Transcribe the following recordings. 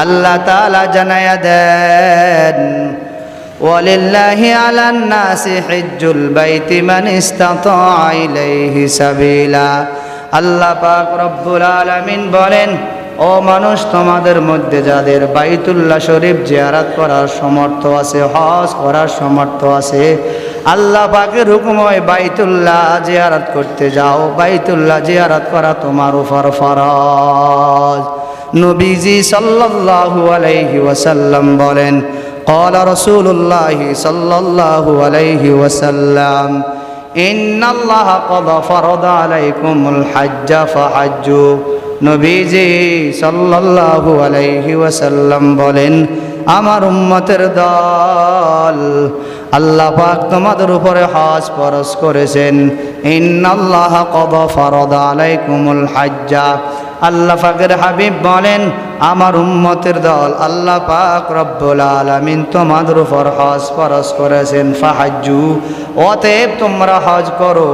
আল্লাহ তাআলা জানায়া দেন ওয়ালিল্লাহি আলান নাসি হিজ্জুল বাইতি মান ইসতাতা ইলাইহি সাবিলা। আল্লাহ পাক রব্বুল আলামিন বলেন, ও মানুষ, তোমাদের মধ্যে যাদের বাইতুল্লাহ শরীফ জিয়ারত করার সামর্থ্য আছে, হজ করার সামর্থ্য আছে, আল্লাহ পাকের হুকুম হয় বাইতুল্লাহ জিয়ারত করতে যাও। বাইতুল্লাহ জিয়ারত করা তোমার উপর ফরজ। নবীজি সাল্লাল্লাহু আলাইহি ওয়াসাল্লাম বলেন, ক্বালা রাসূলুল্লাহি সাল্লাল্লাহু আলাইহি ওয়াসাল্লাম, ইন্নাল্লাহা ক্বাদ ফারাদা আলাইকুমুল হাজ্জা ফাহাজ্জু। নবীজি সাল্লাল্লাহু আলাইহি ওয়াসাল্লাম বলেন, আমার উম্মতের দল, আল্লাহ পাক তোমাদের উপরে হজ ফরজ করেছেন। ইন্নাল্লাহা ক্বাদ ফারাদা আলাইকুমুল হাজ্জা। আল্লাহ পাকের হাবিব বলেন, আমার উম্মতের দল, আল্লাহ পাক রব্বুল আলামিন তোমাদের উপর হজ ফরজ করেছেন। ফাহাজ্জু, অতএব তোমরা হজ করো।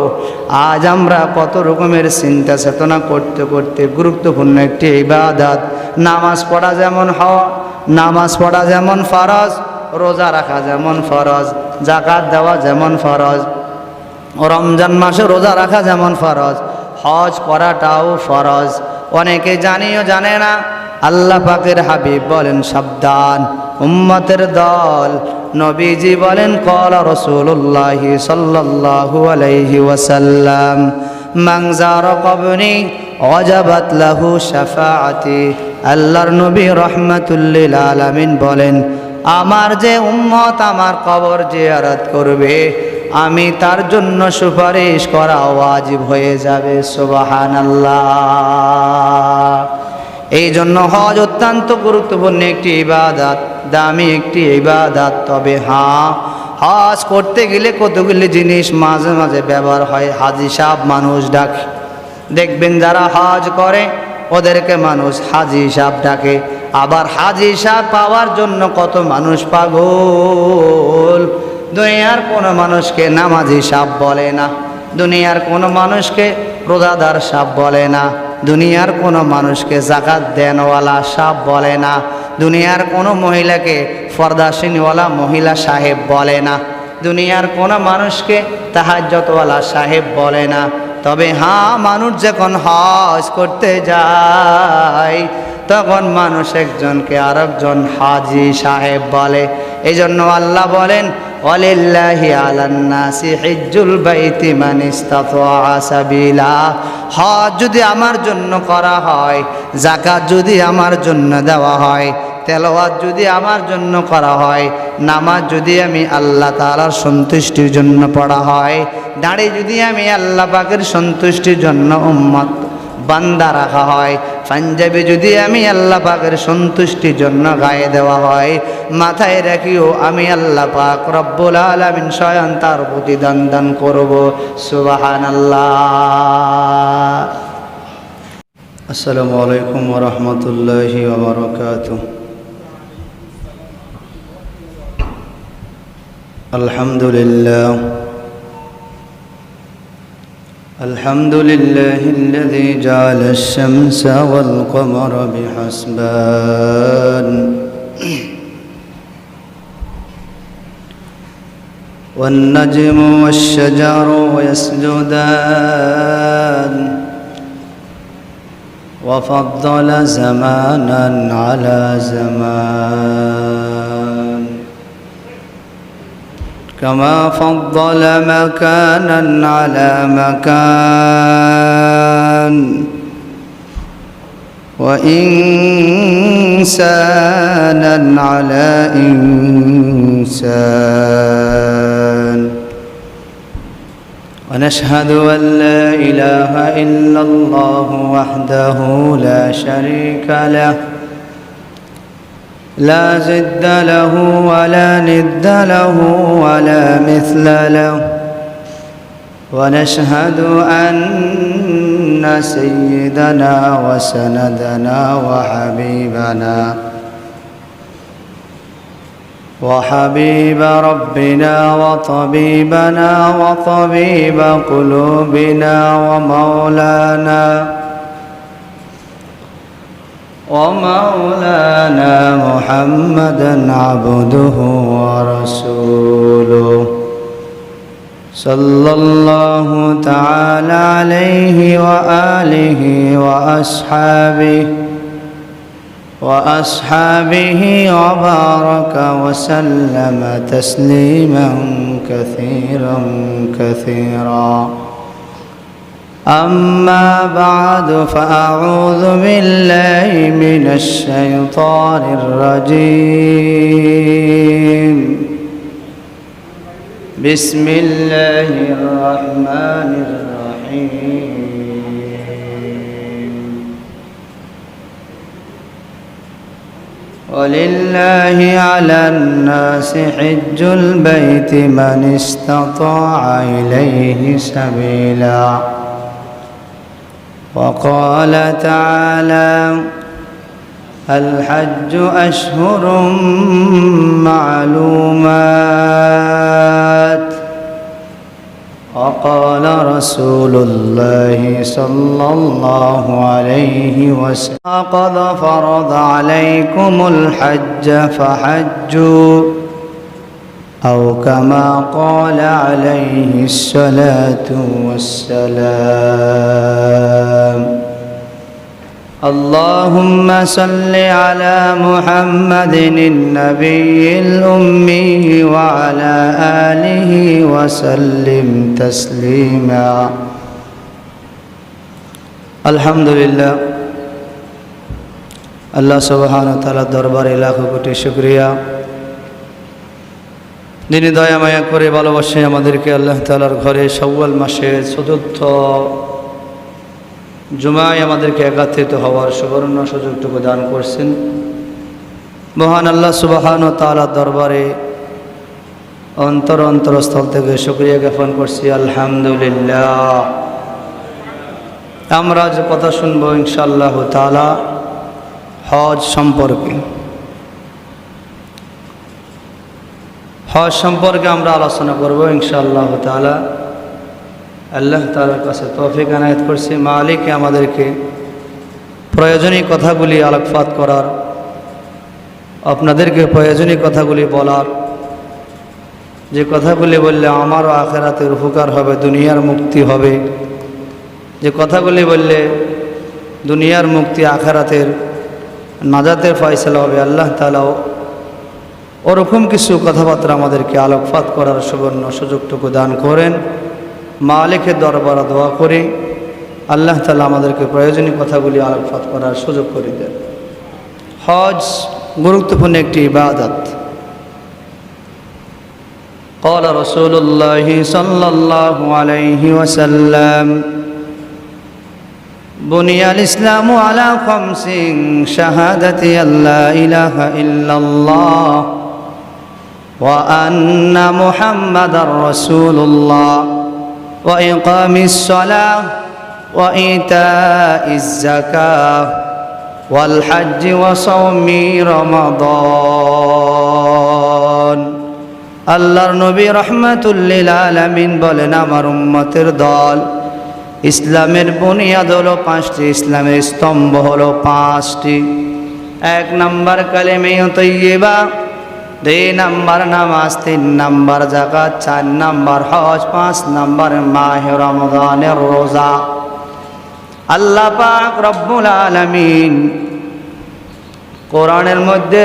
আজ আমরা কত রকমের চিন্তা চেতনা করতে করতে গুরুত্বপূর্ণ একটি ইবাদত নামাজ পড়া যেমন নামাজ পড়া যেমন ফরজ, রোজা রাখা যেমন ফরজ, যাকাত দেওয়া যেমন ফরজ, রমজান মাসে রোজা রাখা যেমন ফরজ, হজ করাটাও ফরজ। অনেকে জানিও জানে না। আল্লাহ পাকের হাবিব বলেন, সাবধান উম্মতের দল। নবীজি বলেন, ক্বালা রাসূলুল্লাহি সাল্লাল্লাহু আলাইহি ওয়াসাল্লাম, মান যারা কবরি ওয়াজাবাত লাহু শাফাআতি। আল্লাহর নবী রাহমাতুল লিল আলামিন বলেন, আমার যে উম্মত আমার কবর জিয়ারত করবে, আমি তার জন্য সুপারিশ করা ওয়াজিব হয়ে যাবে। সুবহানাল্লাহ। এই জন্য হজ অত্যন্ত গুরুত্বপূর্ণ একটি ইবাদত, দামি একটি ইবাদত। তবে হ্যাঁ, হজ করতে গেলে কতগুলি জিনিস মাঝে মাঝে ব্যবহার হয়। হাজি সাহেব মানুষ ডাকে, দেখবেন যারা হজ করে ওদেরকে মানুষ হাজি সাহেব ডাকে। আবার হাজি সাহেব পাওয়ার জন্য কত মানুষ পাগল। দুনিয়ার কোনো মানুষকে নামাজি সাহেব বলে না, দুনিয়ার কোনো মানুষকে রোজাদার সাহেব বলে না, দুনিয়ার কোনো মানুষকে যাকাত দেনওয়ালা সাহেব বলে না, দুনিয়ার কোনো মহিলাকে ফরদাসিনওয়ালা মহিলা সাহেব বলে না, দুনিয়ার কোনো মানুষকে তাহাজ্জুদওয়ালা সাহেব বলে না। তবে হ্যাঁ, মানুষ যখন হজ করতে যায় তখন মানুষ একজনকে আরেকজন হাজি সাহেব বলে। এই জন্য আল্লাহ বলেন, ওয়ালিল্লাহি আলান নাসি হিজ্জুল বাইতি মান ইসতাতা সাবিলা। হজ যদি আমার জন্য করা হয়, যাকাত যদি আমার জন্য দেওয়া হয়, তেলাওয়াত যদি আমার জন্য করা হয়, নামাজ যদি আমি আল্লাহ তাআলার সন্তুষ্টির জন্য পড়া হয়, দাঁড়িয়ে যদি আমি আল্লাহ পাকের সন্তুষ্টির জন্য উম্মত বান্দা রাখা হয়, পাঞ্জাবি যদি আমি আল্লাহ পাকের সন্তুষ্টির জন্য গায়ে দেওয়া হয়, মাথায় রাখিও আমি আল্লাহ পাক রব্বুল আলামিন স্বয়ং তার প্রতিদান দান করব। সুবহানাল্লাহ। আসসালামু আলাইকুম ওয়া রাহমাতুল্লাহি ওয়া বারাকাতুহু। আলহামদুলিল্লাহ الحمد لله الذي جعل الشمس والقمر بحسبان والنجم والشجر يسجدان وفضل زمانا على زمان كما فضل مكانا على مكان وإنسانا على إنسان ونشهد أن لا إله إلا الله وحده لا شريك له لا ضد له ولا ند له ولا مثل له ونشهد أن سيدنا وسندنا وحبيب ربنا وطبيبنا وطبيب قلوبنا ومولانا ومولانا محمدا عبده ورسوله صلى الله تعالى عليه وآله وأصحابه وبارك وسلم تسليما كثيرا كثيرا. أما بعد فأعوذ بالله من الشيطان الرجيم. بسم الله الرحمن الرحيم. ولله على الناس حج البيت من استطاع إليه سبيلا. وقال تعالى: الحج أشهر معلومات. وقال رسول الله صلى الله عليه وسلم: قد فرض عليكم الحج فحجوا، أو كما قال عليه الصلاة والسلام. اللهم صل على محمد النبي الأمي وعلى آله وسلم تسليما. الحمد لله. আল্লাহ সুবহানাহু ওয়া তাআলার দরবারে লাখো কোটি শুকরিয়া। যিনি দয়া মায়া করে ভালোবাসে আমাদেরকে আল্লাহ তাআলার ঘরে শাওয়াল মাসের চতুর্থ জুমায় আমাদেরকে একত্রিত হওয়ার সুবর্ণ সুযোগটুকু দান করছেন। মহান আল্লাহ সুবহানাহু ওয়া তাআলার দরবারে অন্তরস্থল থেকে শুকরিয়া জ্ঞাপন করছি, আলহামদুলিল্লাহ। আমরা যে কথা শুনবো ইনশাআল্লাহ তাআলা হজ সম্পর্কে। হজ সম্পর্কে আমরা আলোচনা করব ইনশাআল্লাহ তাআলা। আল্লাহ তাআলার কাছে তৌফিক আনায়াত করছি, মালিক আমাদেরকে প্রয়োজনীয় কথাগুলি আলোকপাত করার, আপনাদেরকে প্রয়োজনীয় কথাগুলি বলার, যে কথাগুলি বললে আমারও আখিরাতের উপকার হবে, দুনিয়ার মুক্তি হবে, যে কথাগুলি বললে দুনিয়ার মুক্তি আখিরাতের নাজাতের ফয়সালা হবে। আল্লাহ তাআলা ওরকম কিছু কথাবার্তা আমাদেরকে আলোকপাত করার সুবর্ণ সুযোগটুকু দান করেন। মালিকের দরবারে দোয়া করি আল্লাহ তাআলা আমাদেরকে প্রয়োজনীয় কথাগুলি আলোকপাত করার সুযোগ করে দেন। হজ গুরুত্বপূর্ণ একটি ইবাদত। قال رسول الله صلى الله عليه وسلم: بني الإسلام على خمس: شهادة أن لا إله إلا الله وأن محمدا رسول الله وإقام الصلاة وإيتاء الزكاة والحج وصوم رمضان. আল্লাহর নবী রাহমাতুল লিল আলামিন বলেন, আমার উম্মতের দল ইসলামের বুনিয়াদ হলো পাঁচটি, ইসলামের স্তম্ভ হলো পাঁচটি। 1 নাম্বার কালেমে তাইয়্যিবা, 2 নাম্বার নামাজ, 3 নাম্বার যাকাত, 4 নাম্বার হজ, 5 নাম্বার মাহে রমজানের রোজা। আল্লাহ পাক রব্বুল আলামিন কোরআনের মধ্যে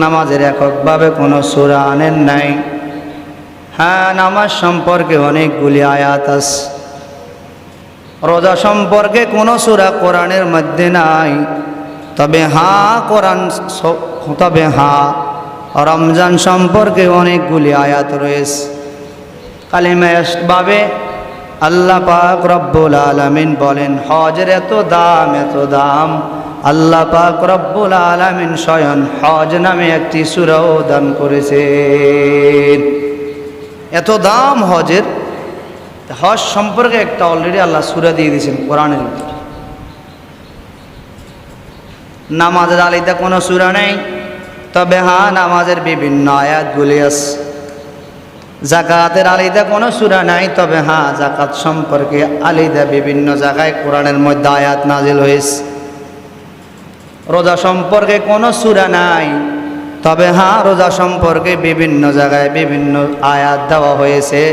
নামাজের এককভাবে কোনো সূরা আনেন নাই। হ্যাঁ, নামাজ সম্পর্কে অনেকগুলি আয়াত আছে। রোজা সম্পর্কে কোনো সূরা কোরআনের মধ্যে নাই। তবে হ্যাঁ রমজান সম্পর্কে অনেকগুলি আয়াত রয়েছে। কালিমাভাবে আল্লাহ পাক রব্বুল আলামিন বলেন, হজের এত দাম, আল্লাহ পাক রব্বুল আলামিন স্বয়ং হজ নামে একটি সূরাও দান করেছেন। এত দাম হজের, হজ সম্পর্কে একটা অলরেডি আল্লাহ সূরা দিয়ে দিয়েছেন কোরআনের ভিতরে। নামাজের আলাদা কোনো সূরা নেই, তবে হ্যাঁ নামাজের বিভিন্ন আয়াতগুলি আছে। জাকাতের আলাদা কোনো সূরা নাই, তবে হ্যাঁ জাকাত সম্পর্কে আলাদা বিভিন্ন জায়গায় কোরআনের মধ্যে আয়াত নাজিল হয়েছে। রোজা সম্পর্কে কোনো সূরা নাই, তবে হ্যাঁ রোজা সম্পর্কে বিভিন্ন জায়গায় বিভিন্ন আয়াত দেওয়া হয়েছে।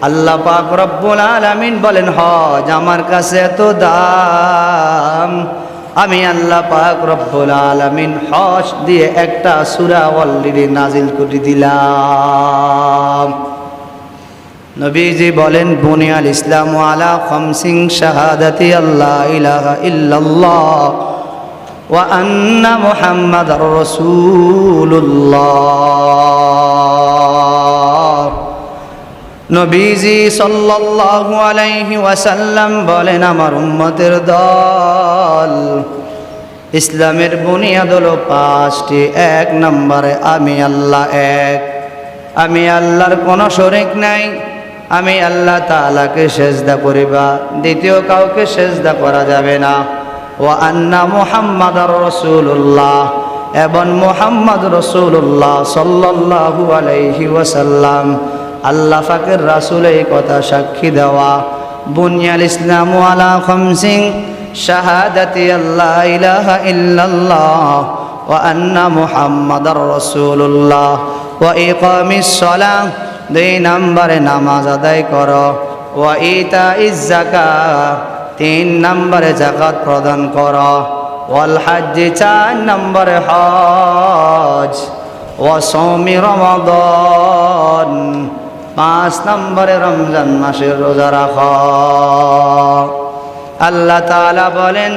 আল্লাহ পাক রব্বুল আলামিন বলেন, হজ আমার কাছে এত দাম, আমি আল্লাহ পাক রব্বুল আলামিন হজ দিয়ে একটা সূরা অলরেডি নাজিল করে দিলাম। নবীজি বলেন, বুনিয়াল ইসলামু আলা খামসিন শাহাদাতি আল্লা ইলাহা ইল্লাল্লাহ ওয়া আন্না মুহাম্মাদার রাসূলুল্লাহ। নবীজি সাল্লাল্লাহু আলাইহি ওয়াসাল্লাম বলেন, আমার উম্মতের দল, ইসলামের বুনিয়াদ হলো পাঁচটি। এক নম্বরে আমি আল্লাহ এক, আমি আল্লাহর কোনো শরীক নাই, আমি আল্লাহ তাআলাকে সেজদা করিবা, দ্বিতীয় কাউকে সেজদা করা যাবে না। ওয়া আন্না মুহাম্মাদার রাসূলুল্লাহ, এবং মুহাম্মদ রাসূলুল্লাহ সাল্লাল্লাহু আলাইহি ওয়াসাল্লাম আল্লাহ পাকের রাসূল, এই কথা সাক্ষী দেওয়া। বুনিয়াল ইসলামু আলা খামসিন শাহাদাতি আল্লা ইলাহা ইল্লাল্লাহ ওয়া আন্না মুহাম্মাদার রাসূলুল্লাহ ওয়া ইকামিস সালাহ, দুই নম্বরে নামাজ আদায় করো। ওয়া ইতাইজ যাকাত, তিন নম্বরে যাকাত প্রদান করো। ওয়াল হজ্জ, চার নম্বরে হজ। ওয়া সাওমি রমাদান, পাঁচ নম্বরে রমজান মাসের রোজা রাখো। আল্লাহ তাআলা বলেন,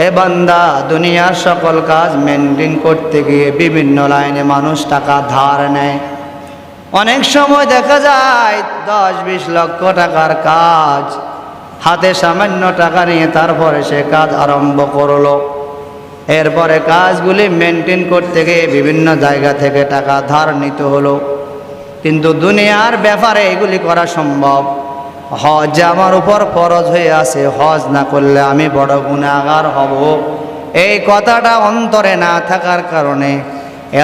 এ বান্দা, দুনিয়ার সকল কাজ মেনটেন করতে গিয়ে বিভিন্ন লাইনে মানুষ টাকা ধার নেয়। অনেক সময় দেখা যায় 10-20 লক্ষ টাকার কাজ, হাতে সামান্য টাকা নিয়ে তারপরে সে কাজ আরম্ভ করলো। এরপরে কাজগুলি মেনটেন করতে গিয়ে বিভিন্ন জায়গা থেকে টাকা ধার নিতে হলো। কিন্তু দুনিয়ার ব্যাপারে এগুলি করা সম্ভব। হজ আমার উপর ফরজ হয়ে আছে, হজ না করলে আমি বড় গুনাহগার হব, এই কথাটা অন্তরে না থাকার কারণে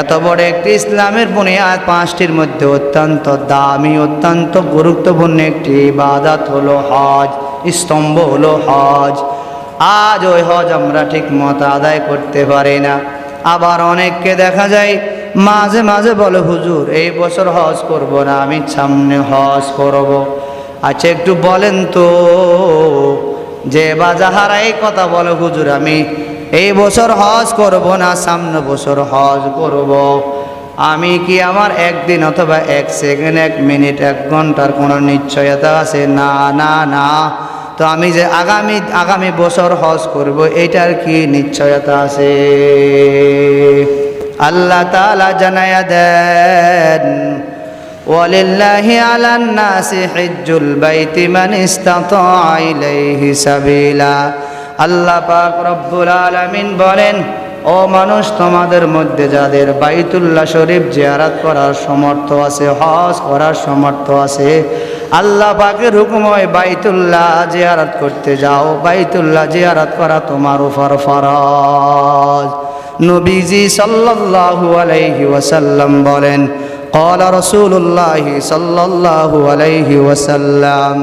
এত বড় একটি ইসলামের বুনিয়াদ পাঁচটির মধ্যে অত্যন্ত দামি, অত্যন্ত গুরুত্বপূর্ণ একটি ইবাদত হলো হজ, স্তম্ভ হলো হজ। আজ ওই হজ আমরা ঠিক মতো আদায় করতে পারি না। আবার অনেককে দেখা যায় মাঝে মাঝে বলে, হুজুর এই বছর হজ করব না, আমি সামনে হজ করব। আচ্ছা একটু বলেন তো, যে বা যাহারা এই কথা বলে, হুজুর আমি এই বছর হজ করব না, সামনে বছর হজ করব, আমি কি আমার একদিন অথবা এক সেকেন্ড, এক মিনিট, এক ঘন্টার কোনো নিশ্চয়তা আছে? না না না। তো আমি যে আগামী বছর হজ করব, এটার কি নিশ্চয়তা আছে? আল্লাহ তাআলা জানায়া দেন, ওয়ালিল্লাহি আলান নাসি হিজ্জুল বাইতি মান ইসতাতা ইলাইহি সাবিলা। আল্লাহ পাক রব্বুল আলামিন বলেন, ও মানুষ, তোমাদের মধ্যে যাদের বাইতুল্লাহ শরীফ জিয়ারত করার সামর্থ্য আছে, হজ করার সামর্থ্য আছে, আল্লাহ পাকের হুকুম হয় বাইতুল্লাহ জিয়ারত করতে যাও। বাইতুল্লাহ জিয়ারত করা তোমার উপর ফরজ। নবীজি সাল্লাল্লাহু আলাইহি ওয়াসাল্লাম বলেন, ক্বালা রাসূলুল্লাহি সাল্লাল্লাহু আলাইহি ওয়াসাল্লাম,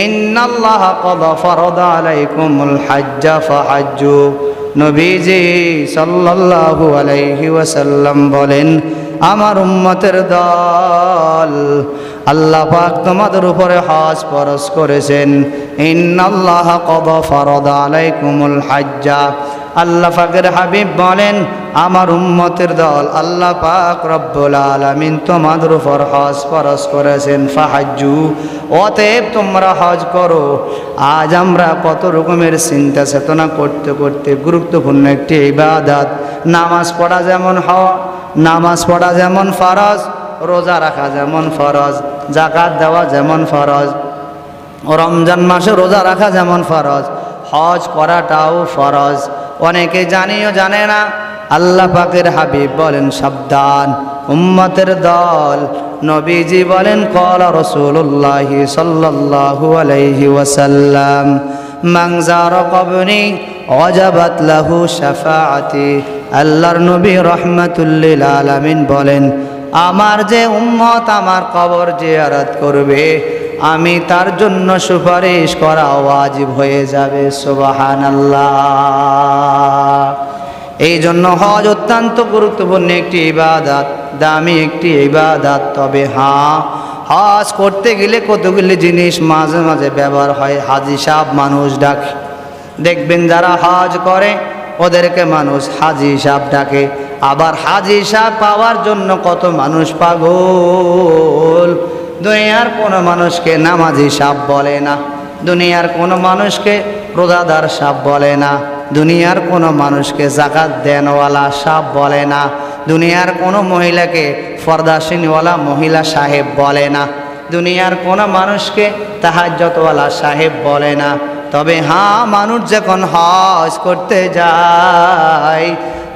ইন্নাল্লাহা ক্বাদ ফারাদা আলাইকুমুল হাজ্জা ফাহাজ্জু। নবীজি সাল্লাল্লাহু আলাইহি ওয়াসাল্লাম বলেন, আমার উম্মতের দল, আল্লাহ পাক তোমাদের উপরে হজ ফরজ করেছেন। ইন্নাল্লাহা ক্বাদ ফারাদা আলাইকুমুল হাজ্জা। আল্লাহ পাকের হাবিব বলেন, আমার উম্মতের দল, আল্লাহ পাক রব্বুল আলামিন তোমাদের উপর হজ ফরজ করেছেন। ফাহাজ্জু, অতএব তোমরা হজ করো। আজ আমরা কত রকমের চিন্তা চেতনা করতে করতে গুরুত্বপূর্ণ একটি ইবাদত, নামাজ পড়া যেমন ফরজ, রোজা রাখা যেমন ফরজ, যাকাত দেওয়া যেমন ফরজ, রমজান মাসে রোজা রাখা যেমন ফরজ, হজ করাটাও ফরজ। অনেকে জানিও জানে না। আল্লাহ পাকের হাবিব বলেন, সাবধান উম্মতের দল। নবীজি বলেন, ক্বালা রাসূলুল্লাহি সাল্লাল্লাহু আলাইহি ওয়াসাল্লাম, মান যারা কবরি ওয়াজাবাত লাহু শাফাআতি। আল্লাহর নবী রাহমাতুল লিল আলামিন বলেন, আমার যে উম্মত আমার কবর জিয়ারত করবে, আমি তার জন্য সুপারিশ করা ওয়াজিব হয়ে যাবে। সুবহানাল্লাহ। এই জন্য হজ অত্যন্ত গুরুত্বপূর্ণ একটি ইবাদত, দামি একটি ইবাদত। তবে হ্যাঁ, হজ করতে গেলে কতগুলি জিনিস মাঝে মাঝে ব্যবহার হয়। হাজি সাহেব মানুষ ডাকে, দেখবেন যারা হজ করে ওদেরকে মানুষ হাজি সাহেব ডাকে। আবার হাজি সাহেব পাওয়ার জন্য কত মানুষ পাগল। দুনিয়ার কোনো মানুষকে নামাজি সাহেব বলে না, দুনিয়ার কোনো মানুষকে রোজাদার সাহেব বলে না, দুনিয়ার কোনো মানুষকে যাকাত দেনওয়ালা সাহেব বলে না, দুনিয়ার কোনো মহিলাকে ফরদাসিনওয়ালা মহিলা সাহেব বলে না, দুনিয়ার কোনো মানুষকে তাহাজ্জতওয়ালা সাহেব বলে না। তবে হ্যাঁ, মানুষ যখন হজ করতে যায়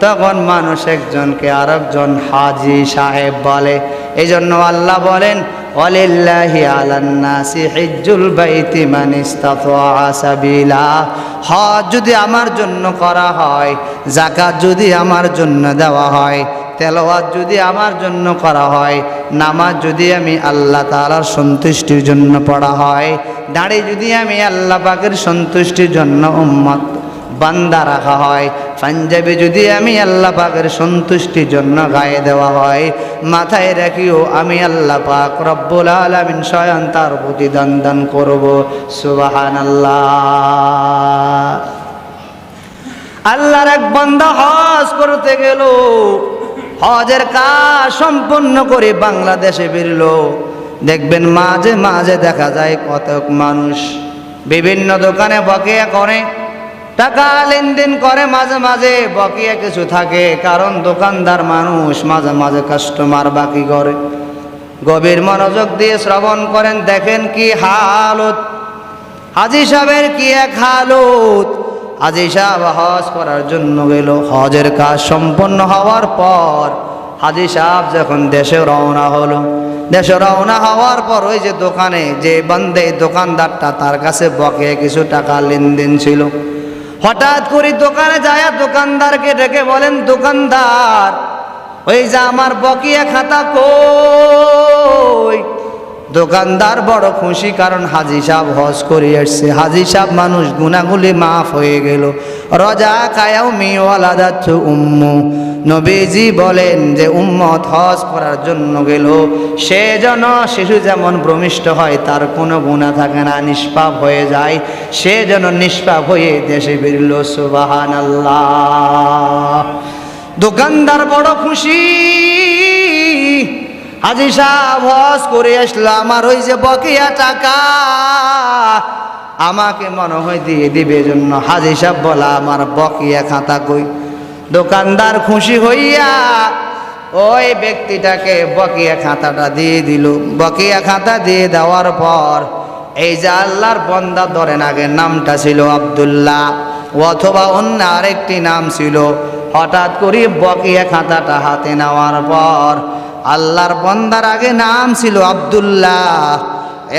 তখন মানুষ একজনকে আরেকজন হাজি সাহেব বলে। এই জন্য আল্লাহ বলেন, ওয়ালিল্লাহি আলান নাসি হিজ্জুল বাইতি মান ইসতাতা সাবিলা। হজ যদি আমার জন্য করা হয়, যাকাত যদি আমার জন্য দেওয়া হয়, তেলাওয়াত যদি আমার জন্য করা হয়, নামাজ যদি আমি আল্লাহ তাআলার সন্তুষ্টির জন্য পড়া হয়, দাঁড়ি যদি আমি আল্লাহ পাকের সন্তুষ্টির জন্য উম্মত বান্দা রাখা হয়, পাঞ্জাবি যদি আমি আল্লাহ পাকের সন্তুষ্টির জন্য গায়ে দেওয়া হয়, মাথায় রাখিও আমি আল্লাহ পাক রব্বুল আলামিন স্বয়ং তার প্রতিদান দান করব। সুবহানাল্লাহ। আল্লাহর এক বান্দা হজ করতে গেল, হজের কাজ সম্পন্ন করে বাংলাদেশে ফিরল। দেখবেন মাঝে মাঝে দেখা যায় কতক মানুষ বিভিন্ন দোকানে বকেয়া করে, টাকা লেনদেন করে, মাঝে মাঝে বকেয়া কিছু থাকে, কারণ দোকানদার মানুষ মাঝে মাঝে কাস্টমার বাকি করে। গভীর মনোযোগ দিয়ে শ্রবণ করেন, দেখেন কি হালত, হাজি সাহেবের কি এক হালত। হাজি সাহেব হজ করার জন্য গেল, হজের কাজ সম্পন্ন হওয়ার পর হাজি সাহেব যখন দেশে রওনা হলো, দেশে রওনা হওয়ার পর ওই যে দোকানে যে বান্দে দোকানদারটা, তার কাছে বকেয়া কিছু টাকা লেনদেন ছিল। হঠাৎ করে দোকানে যায় দোকানদারকে ডেকে বলেন, দোকানদার ওই যে আমার বকেয়া খাতা কই? দোকানদার বড় খুশি, কারণ হাজি সাহেব হজ করে আসছে। হাজি সাহেব মানুষ, গুনাহগুলি মাফ হয়ে গেল। রজা কায়াও মিওয়ালাদাত উম্মু, নবীজি বলেন যে উম্মত হজ করার জন্য গেল, সে যেন শিশু যেমন ভ্রমিষ্ঠ হয়, তার কোনো গুনাহ থাকে না, নিষ্পাপ হয়ে যায়, সে যেন নিষ্পাপ হয়ে দেশে ফিরল। সুবহানাল্লাহ। দোকানদার বড় খুশি, হাজি সাহেব হজ করে আসলো, আমার ওই যে বকেয়া টাকা আমাকে মনে হয় দিয়ে দিবে। জন্য হাজি সাহেব বলা, আমার বকেয়া খাতা কই? দোকানদার খুশি হইয়া ওই ব্যক্তিটাকে বকেয়া খাতাটা দিয়ে দিল। বকেয়া খাতা দিয়ে দেওয়ার পর এই যে আল্লাহর বান্দা, ধরেন আগে নামটা ছিল আব্দুল্লাহ অথবা অন্য আরেকটি নাম ছিল, হঠাৎ করে বকেয়া খাতাটা হাতে নেওয়ার পর আল্লাহর বান্দার আগে নাম ছিল আব্দুল্লাহ,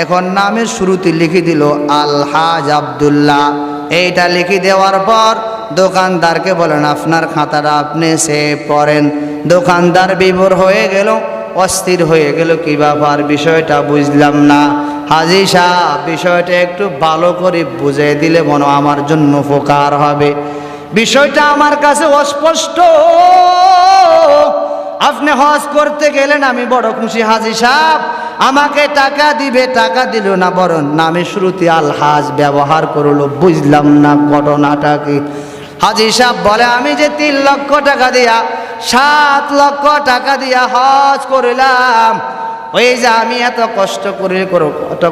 এখন নামের শুরুতে লিখে দিল আলহাজ আব্দুল্লাহ। এইটা লিখে দেওয়ার পর দোকানদারকে বলেন, আপনার খাতাটা আপনি সেভ করেন। দোকানদার বিভোর হয়ে গেল, অস্থির হয়ে গেল, কি ব্যাপার, বিষয়টা বুঝলাম না। হাজি সাহেব বিষয়টা একটু ভালো করে বুঝিয়ে দিলে মনে আমার জন্য উপকার হবে। বিষয়টা আমার কাছে অস্পষ্ট। আপনি হজ করতে গেলেন, আমি বড় খুশি, হাজি সাহেব আমাকে টাকা দিবে, টাকা দিল না, বরং নামে শুরুতে আলহাজ ব্যবহার করলো, বুঝলাম না ঘটনাটা কি। হাজি সাহেব বলে, আমি যে 3 লক্ষ টাকা দিয়া 7 লক্ষ টাকা দিয়া হজ করলাম, ওই যে আমি এত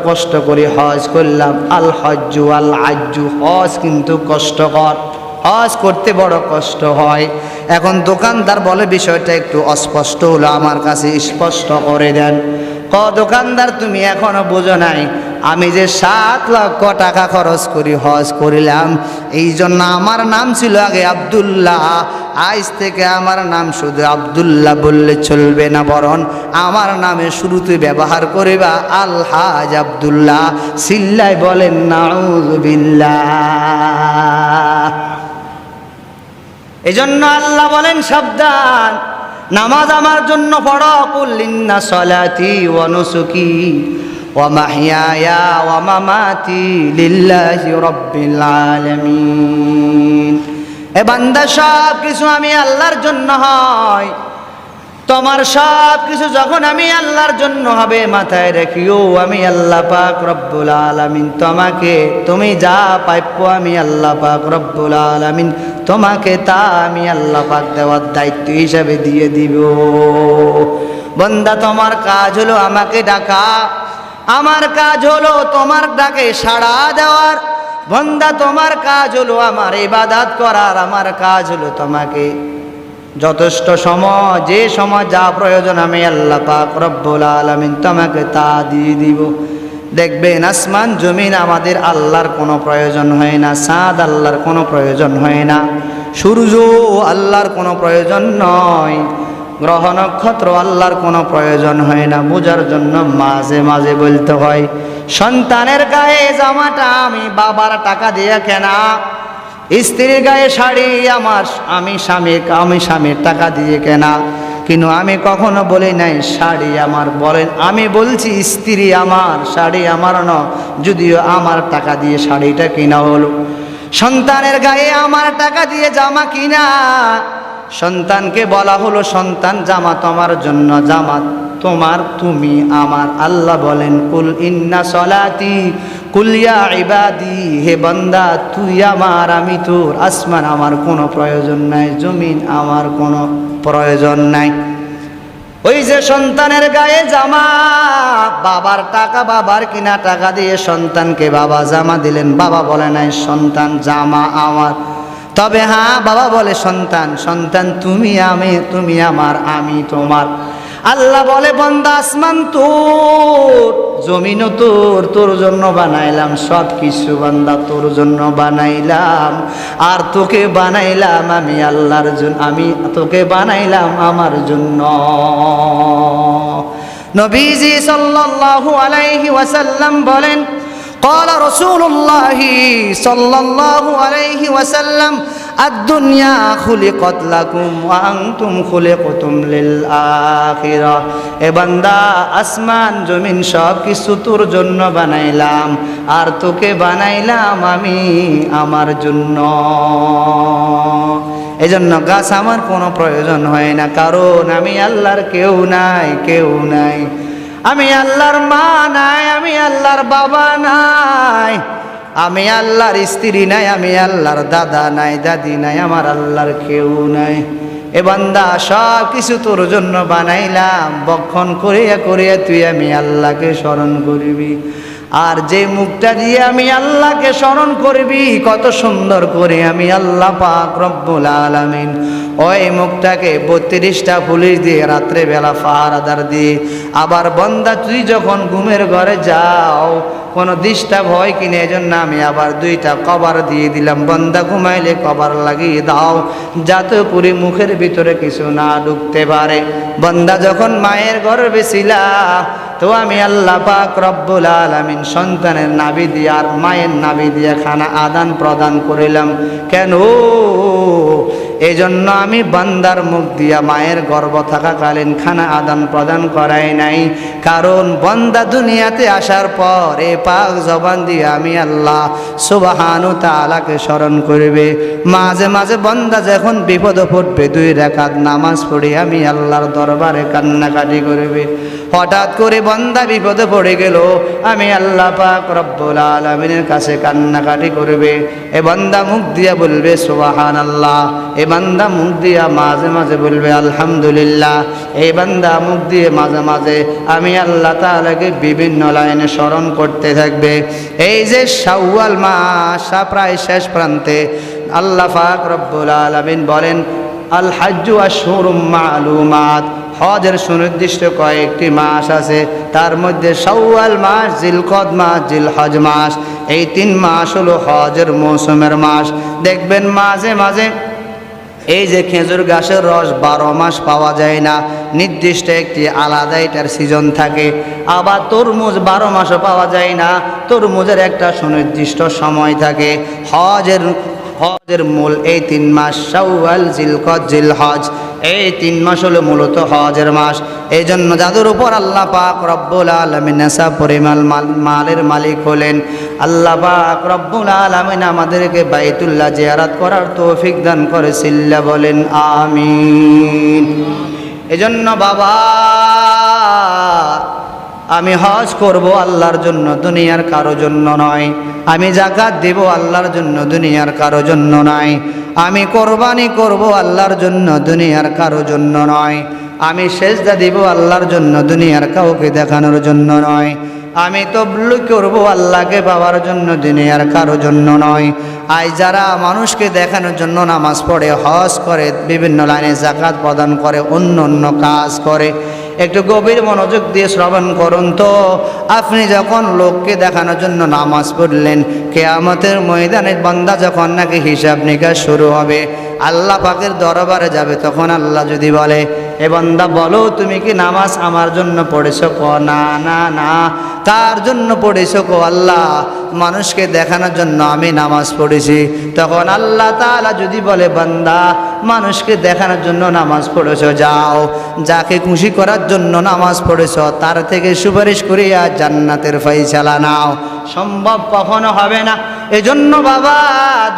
কষ্ট করে হজ করলাম। আল হজ্জু আল আজ্জু, হজ কিন্তু কষ্টকর, হজ করতে বড় কষ্ট হয়। এখন দোকানদার বলে, বিষয়টা একটু অস্পষ্ট হলো, আমার কাছে স্পষ্ট করে দেন। দোকানদার, তুমি এখনো বোঝো নাই, আমি যে 7 লক্ষ টাকা খরচ করি হজ করিলাম, এই জন্য আমার নাম ছিল আগে আব্দুল্লাহ, আজ থেকে আমার নাম শুধু আব্দুল্লাহ বললে চলবে না, বরং আমার নামে শুরুতে ব্যবহার করিবা আলহাজ আব্দুল্লাহ। সিল্লাই বলেন নাউযুবিল্লাহ। এজন্য আল্লাহ বলেন, সাবধান, নামাজ আমার জন্য পড়ো। কুল ইন্না সলাতি ওয়া নুসুকি ওয়া মাহইয়ায়া ওয়া মামাতি লিল্লাহি রাব্বিল আলামিন। এ বান্দা সব কিছু আমি আল্লাহর জন্য হয়, তোমার সব কিছু যখন আমি আল্লাহর জন্য হবে মাথায় রেখিও আমি আল্লাহ পাক রব্বুল আলামিন তোমাকে, তুমি যা প্রাপ্য আমি আল্লাহ পাক রব্বুল আলামিন তোমাকে তা আমি আল্লাহ পাক দেওয়ার দায়িত্ব হিসাবে দিয়ে দিব। বান্দা তোমার কাজ হলো আমাকে ডাকা, আমার কাজ হলো তোমার ডাকে সাড়া দেওয়ার। বান্দা তোমার কাজ হলো আমার ইবাদত করার, আমার কাজ হলো তোমাকে যথেষ্ট সময়, যে সময় যা প্রয়োজন আমি আল্লাহ পাক রব্বুল আলামিন তোমাকে তা দিয়ে দিব। দেখবেন আসমান জমিন আমাদের আল্লাহর কোনো প্রয়োজন হয় না, চাঁদ আল্লাহর কোনো প্রয়োজন হয় না, সূর্য আল্লাহর কোনো প্রয়োজন নয়, গ্রহ নক্ষত্র আল্লাহর কোনো প্রয়োজন হয় না। বোঝার জন্য মাঝে মাঝে বলতে হয়, সন্তানের গায়ে জামাটা আমি বাবার টাকা দিয়ে কেনা, স্ত্রীর গায়ে শাড়ি আমি স্বামীর টাকা দিয়ে কেনা। কিন্তু আমি কখনো বলি নাই শাড়ি আমার, বলেন আমি বলছি স্ত্রী আমার, শাড়ি আমার ন, যদিও আমার টাকা দিয়ে শাড়িটা কিনা হলো। সন্তানের গায়ে আমার টাকা দিয়ে জামা কিনা, সন্তানকে বলা হলো সন্তান জামা তোমার জন্য, জামা তোমার, তুমি আমার। আল্লাহ বলেন কুল ইন্না সলাতি কুল ইয়া ইবাদি, হে বান্দা তুই আমার আমি তোর। আসমান আমার কোনো প্রয়োজন নাই, জমিন আমার কোনো প্রয়োজন নাই। ওই যে সন্তানের গায়ে জামা, বাবার টাকা, বাবার কিনা টাকা দিয়ে সন্তানকে বাবা জামা দিলেন, বাবা বলে নাই সন্তান জামা আমার। তবে হ্যাঁ বাবা বলে সন্তান, সন্তান তুমি আমি, তুমি আমার আমি তোমার। আল্লাহ বলে বান্দা আসমান তোর, জমিনও তোর, তোর জন্য বানাইলাম সব কিছু বান্দা, তোর জন্য বানাইলাম। আর তোকে বানাইলাম আমি আল্লাহর জন্য, আমি তোকে বানাইলাম আমার জন্য। নবীজি সাল্লাল্লাহু আলাইহি ওয়াসাল্লাম বলেন, قال رسول الله صلى الله عليه وسلم الدنيا خلقت لكم وأنتم خلقتم للآخرة। এ বান্দা আসমান জমিন সব কিছু তোর জন্য বানাইলাম, আর তোকে বানাইলাম আমি আমার জন্য। এজন্য গাছ আমার কোনো প্রয়োজন হয় না, কারণ আমি আল্লাহর কেউ নাই, কেউ নাই। আমি আল্লাহর মা নাই, আমি আল্লাহর বাবা নাই, আমি আল্লাহর স্ত্রী নাই, আমি আল্লাহর দাদা নাই, দাদি নাই, আমার আল্লাহর কেউ নাই। এ বান্দা সব কিছু তোর জন্য বানাইলাম, বক্ষণ করিয়া করিয়া তুই আমি আল্লাহকে স্মরণ করবি। আর যে মুখটা দিয়ে আমি আল্লাহকে স্মরণ করবি, কত সুন্দর করে আমি আল্লাহ পাক রব্বুল আলামিন ওই মুখটাকে 32টা পুলিশ দিয়ে রাত্রে বেলা পাহারাদার দিয়ে। আবার বান্দা তুই যখন ঘুমের ঘরে যাও কোনো ডিস্টার্ব হয় কিনা, এজন্য আমি আবার 2টা কভার দিয়ে দিলাম, বান্দা ঘুমাইলে কভার লাগিয়ে দাও, যাতে করে মুখের ভিতরে কিছু না ঢুকতে পারে। বান্দা যখন মায়ের গর্ভে ছিলা, তো আমি আল্লাহ পাক রব্বুল আলামিন সন্তানের নাভি দিয়ে আর মায়ের নাভি দিয়ে খানা আদান প্রদান করিলাম। কেন? এই জন্য আমি বান্দার মুখ দিয়া মায়ের গর্ভ থাকাকালীন খানা আদান প্রদান করাই নাই, কারণ বান্দা দুনিয়াতে আসার পর এ পাক জবান দিয়ে আমি আল্লাহ সুবহানাহু তাআলাকে স্মরণ করবে। মাঝে মাঝে বান্দা যখন বিপদে পড়বে 2 রাকাত নামাজ পড়ে আমি আল্লাহর দরবারে কান্নাকাটি করবে। হঠাৎ করে বান্দা বিপদে পড়ে গেল, আমি আল্লাহ পাক রব্বুল আলামিনের কাছে কান্নাকাটি করবে। এ বান্দা মুখ দিয়া বলবে সুবহানাল্লাহ, এ বান্দা মুখ দিয়া মাঝে মাঝে বলবে আলহামদুলিল্লাহ, এই বান্দা মুখ দিয়ে মাঝে মাঝে আমি আল্লাহ তাআলাকে বিভিন্ন লাইনে স্মরণ করতে থাকবে। এই যে শাওয়াল মাস প্রায় শেষ প্রান্তে, আল্লাহ পাক রব্বুল আলামিন বলেন আল হাজ্জু আশহুরুম মা'লুমাত, হজের সুনির্দিষ্ট কয়েকটি মাস আছে, তার মধ্যে শাওয়াল মাস, জিলকদ মাস, জিলহজ মাস, এই 3 মাস হলো হজের মৌসুমের মাস। দেখবেন মাঝে মাঝে এই যে খেজুর গাছের রস 12 মাস পাওয়া যায় না, নির্দিষ্ট একটি আলাদা এটার সিজন থাকে। আবার তরমুজ 12 মাসও পাওয়া যায় না, তরমুজের একটা সুনির্দিষ্ট সময় থাকে। হজের মূল এই 3 মাস শাওয়াল, জিলকদ, জিলহজ, এই 3 মাস হলো মূলত হজের মাস। এই জন্য যাদের উপর আল্লাহ পাক রব্বুল আলামিন নেশা পরিমাণ মালের মালিক হলেন, আল্লাহ পাক রব্বুল আলামিন আমাদেরকে বাইতুল্লাহ জিয়ারত করার তৌফিক দান করেছিলেন, বলেন আমিন। এজন্য বাবা, আমি হজ করব আল্লাহর জন্য, দুনিয়ার কারো জন্য নয়। আমি যাকাত দেব আল্লাহর জন্য, দুনিয়ার কারো জন্য নয়। আমি কোরবানি করব আল্লাহর জন্য, দুনিয়ার কারো জন্য নয়। আমি সেজদা দিব আল্লাহর জন্য, দুনিয়ার কাউকে দেখানোর জন্য নয়। আমি তাবলীগ করব আল্লাহকে পাওয়ার জন্য, দুনিয়ার কারো জন্য নয়। আজ যারা মানুষকে দেখানোর জন্য নামাজ পড়ে, হজ করে, বিভিন্ন লাইনে যাকাত প্রদান করে, অন্য অন্য কাজ করে, একটু গভীর মনোযোগ দিয়ে শ্রবণ করুন তো। আপনি যখন লোককে দেখানোর জন্য নামাজ পড়লেন, কিয়ামতের ময়দানে বান্দা যখন নাকি হিসাব নিকাশ শুরু হবে, আল্লাহ পাকের দরবারে যাবে, তখন আল্লাহ যদি বলে, এ বান্দা বলো তুমি কি নামাজ আমার জন্য পড়েছো? না না না। কার জন্য পড়েছো? আল্লাহ, মানুষকে দেখানোর জন্য আমি নামাজ পড়েছি। তখন আল্লাহ তাআলা যদি বলে, বান্দা মানুষকে দেখানোর জন্য নামাজ পড়েছো, যাও যাকে খুশি করার জন্য নামাজ পড়েছো তার থেকে সুপারিশ করিয়া জান্নাতের ফায়সালা নাও। সম্ভব কখনো হবে না। এজন্য বাবা,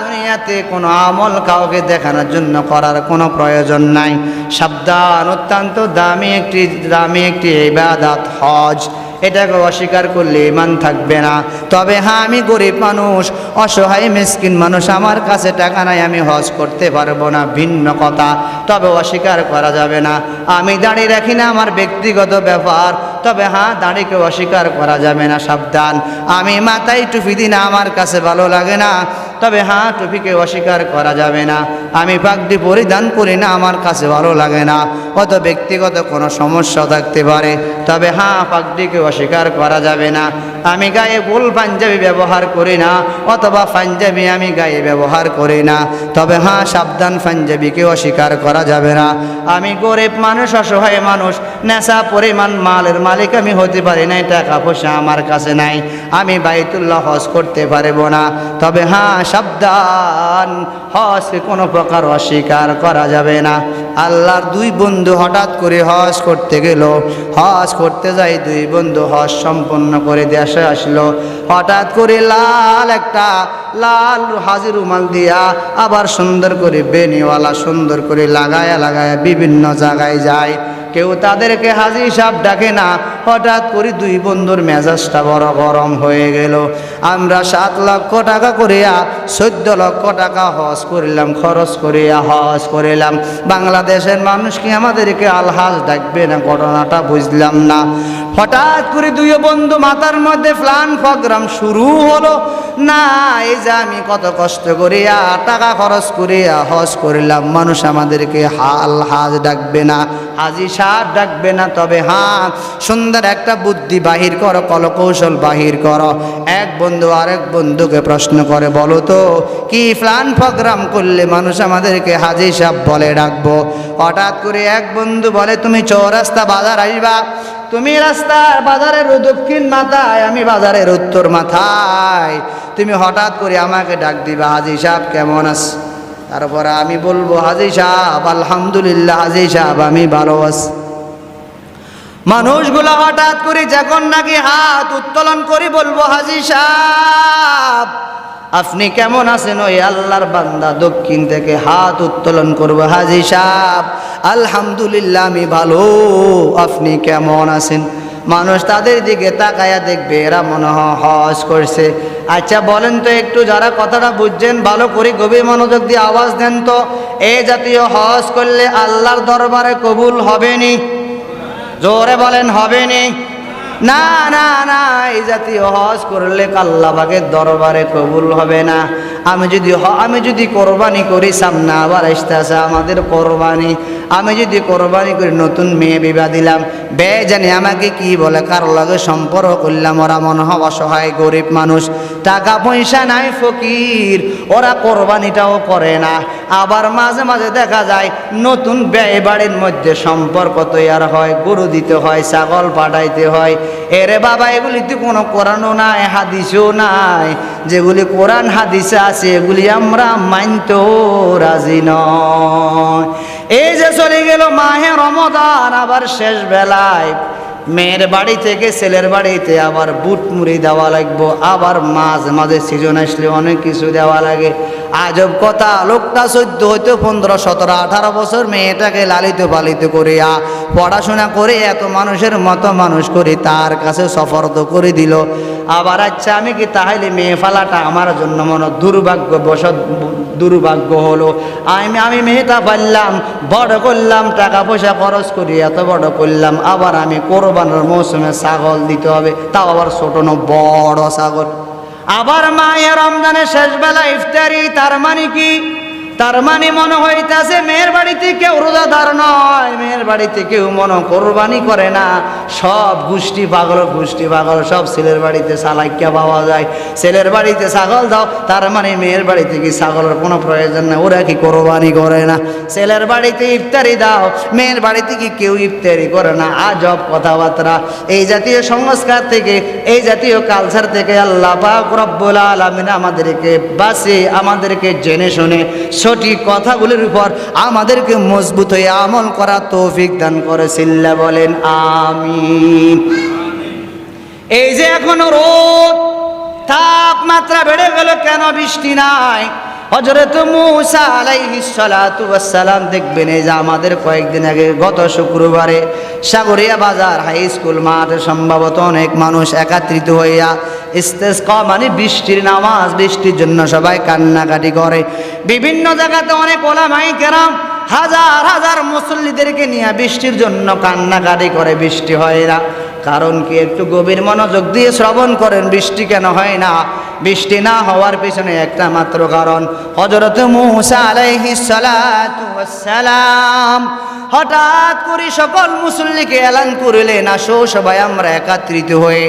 দুনিয়াতে কোনো আমল কাউকে দেখানোর জন্য করার কোনো প্রয়োজন নাই। সাবধান, অত্যন্ত দামি একটি ইবাদত হজ। এটাকে অস্বীকার করলে ঈমান থাকবে না। তবে হ্যাঁ, আমি গরিব মানুষ, অসহায় মিসকিন মানুষ, আমার কাছে টাকা নাই, আমি হজ করতে পারবো না, ভিন্ন কথা। তবে অস্বীকার করা যাবে না। আমি দাড়ি রাখি না, আমার ব্যক্তিগত ব্যাপার। তবে হ্যাঁ, দাড়িকে অস্বীকার করা যাবে না। সাবধান, আমি মাথায় টুপি দিই না, আমার কাছে ভালো লাগে না। তবে হ্যাঁ, টুপিকে অস্বীকার করা যাবে না। আমি পাগড়ি পরিধান করি না, আমার কাছে ভালো লাগে না। অত ব্যক্তিগত কোনো সমস্যা থাকতে পারে। তবে হ্যাঁ, পাগড়িকে অস্বীকার করা যাবে না। আমি গায়ে ফুল পাঞ্জাবি ব্যবহার করি না, অথবা পাঞ্জাবি আমি গায়ে ব্যবহার করি না। তবে হ্যাঁ, সাবধান, পাঞ্জাবিকে অস্বীকার করা যাবে না। আমি গরিব মানুষ, অসহায় মানুষ, নেশা পরিমাণ মালের মালিক আমি হতে পারি না, টাকা পয়সা আমার কাছে নাই, আমি বাইতুল্লাহ হজ করতে পারবো না। তবে হ্যাঁ, সাবধান, হজকে কোনো প্রকার অস্বীকার করা যাবে না। আল্লাহর 2 বন্ধু হঠাৎ করে হজ করতে গেল। হজ করতে যাই 2 বন্ধু হজ সম্পন্ন করে দেশে আসলো। হঠাৎ করে একটা লাল হাজির রুমাল দিয়া, আবার সুন্দর করে বেনিওয়ালা সুন্দর করে লাগায়া বিভিন্ন জায়গায় যায়। কেউ তাদেরকে হাজী সাহেব ডাকে না। হঠাৎ করে 2 বন্ধুর মেজাজটা বড় গরম হয়ে গেল। আমরা 7 লক্ষ টাকা করিয়া 14 লক্ষ টাকা হজ করিলাম, খরচ করিয়া হজ করিলাম। বাংলাদেশের মানুষ কি আমাদেরকে আলহাজ ডাকবে না? ঘটনাটা বুঝলাম না। হঠাৎ করে 2 বন্ধু মাথার মধ্যে প্ল্যান প্রোগ্রাম শুরু হলো। না, এই যে আমি কত কষ্ট করিয়া টাকা খরচ করিয়া হজ করিলাম, মানুষ আমাদেরকে আলহাজ ডাকবে না, হাজী সাহেব ডাকবে না। তবে হ্যাঁ, সুন্দর একটা বুদ্ধি বাহির করো, কলকৌশল বাহির করো। এক বন্ধু আরেক বন্ধুকে প্রশ্ন করে, বলো তো কি প্ল্যান প্রোগ্রাম করলে মানুষ আমাদেরকে হাজী সাহেব বলে ডাকবো? হঠাৎ করে এক বন্ধু বলে, তুমি চৌরাস্তা বাজার আসবা, তুমি রাস্তার বাজারের দক্ষিণ মাথায়, আমি বাজারের উত্তর মাথায়। তুমি হঠাৎ করে আমাকে ডাক দিবা, হাজী সাহেব কেমন আছ? তারপরে আমি বলবো, হাজী সাহেব আলহামদুলিল্লাহ, হাজী সাহেব আমি ভালো আছি। মানুষগুলো হঠাৎ করে যখন নাকি হাত উত্তোলন করে বলবো, হাজী সাহেব আপনি কেমন আছেন? ওই আল্লাহর বান্দা দক্ষিণ থেকে হাত উত্তোলন করবো, হাজী সাহেব আলহামদুলিল্লাহ আমি ভালো, আপনি কেমন আছেন? মানুষ তাদের দিকে তাকায়া দেখবে এরা মনে হয় হজ করছে। আচ্ছা বলেন তো একটু, যারা কথাটা বুঝছেন ভালো করে গভীর মনোযোগ দিয়ে আওয়াজ দেন তো, এই জাতীয় হজ করলে আল্লাহর দরবারে কবুল হবেনি? জোরে বলেন, হবেনি? না না না, এই জাতীয় হজ করলে আল্লাহ পাকের দরবারে কবুল হবে না। আমি যদি কোরবানি করি, সামনে আবার আসতেছে আমাদের কোরবানি, আমি যদি কোরবানি করি, নতুন মেয়ে বিবাহ দিলাম, জানি আমাকে কি বলে, কার লগে সম্পর্ক করলাম, ওরা মনে হয় অসহায় গরিব মানুষ, টাকা পয়সা নাই, ফকির, ওরা কোরবানিটাও করে না। আবার মাঝে মাঝে দেখা যায় নতুন ব্যয় বাড়ির মধ্যে সম্পর্ক তৈরি হয়, গরু দিতে হয়, ছাগল পাঠাইতে হয়। এরে বাবা, এগুলিতে কোনো কোরআনও নাই, হাদিসও নাই। যেগুলি কোরআন হাদিসে আছে এগুলি আমরা মানতেও রাজি নয়। এই যে চলে গেল মাহে রমজান, আবার শেষ বেলায় মেয়ের বাড়ি থেকে ছেলের বাড়িতে আবার বুট মুড়ি দেওয়া লাগবো, আবার মাঝে মাঝে সিজন আসলে অনেক কিছু দেওয়া লাগে। আজব কথা, লোকটা 14 হইতে 15, 17, 18 বছর মেয়েটাকে লালিত পালিত করিয়া পড়াশোনা করে এত মানুষের মতো মানুষ করে তার কাছে সফরদ করে দিল। আবার আচ্ছা, আমি কি তাহলে মেয়ে ফালাটা আমার জন্য মনে দুর্ভাগ্য হলো? আমি মেয়েটা পারলাম, বড় করলাম, টাকা পয়সা খরচ করি এত বড় করলাম, আবার আমি কোরবানের মৌসুমে ছাগল দিতে হবে, তাও আবার ছোট না বড় ছাগল। আবার মায়ে রমজানের শেষ বেলা ইফতারি, তার মানে কি? তার মানে মনে হইতাছে মেয়ের বাড়িতে কেউ রোজাদার নয়, মেয়ের বাড়িতে কেউ মনে কোরবানি করে না, সব গোষ্ঠী পাগল সব ছেলের বাড়িতে সালাইকা পাওয়া যায়। ছেলের বাড়িতে ছাগল দাও, তার মানে মেয়ের বাড়িতে কি ছাগলের কোনো প্রয়োজন না, ওরা কি কোরবানি করে না। ছেলের বাড়িতে ইফতারি দাও, মেয়ের বাড়িতে কি কেউ ইফতারি করে না। আজব কথাবার্তা। এই জাতীয় সংস্কার থেকে, এই জাতীয় কালচার থেকে আল্লাহ পাক রব্বুল আলামিন আমাদেরকে বাঁচিয়ে, আমাদেরকে জেনে শুনে সঠিক কথাগুলির উপর আমাদেরকে মজবুত হয়ে আমল করা তৌফিক দান করে। সিল্লা বলেন আমিন। এই যে এখনো রোদ, তাপমাত্রা বেড়ে গেল, কেন বৃষ্টি নাই? হযরত মূসা আলাইহিস সালাতু ওয়াস সালাম দেখবেন, এই যে আমাদের কয়েকদিন আগে গত শুক্রবারে সাগরিয়া বাজার হাই স্কুল মাঠে সম্ভবত অনেক মানুষ একত্রিত হইয়া ইস্তেসকা মানে বৃষ্টির নামাজ, বৃষ্টির জন্য সবাই কান্নাকাটি করে। বিভিন্ন জায়গাতে অনেক ওলামায়ে কেরাম হাজার হাজার মুসল্লিদেরকে নিয়ে বৃষ্টির জন্য কান্নাকাটি করে, বৃষ্টি হয় না। কারণ কি? একটু গভীর মনোযোগ দিয়ে শ্রবণ করেন, বৃষ্টি কেন হয় না? বৃষ্টি না হওয়ার পিছনে একটা মাত্র কারণ। হযরত মূসা আলাইহিস সালাতু ওয়াস সালাম হঠাৎ করে সকল মুসল্লিকে এলান করলেন, আসো সবাই আমরা একত্রিত হয়ে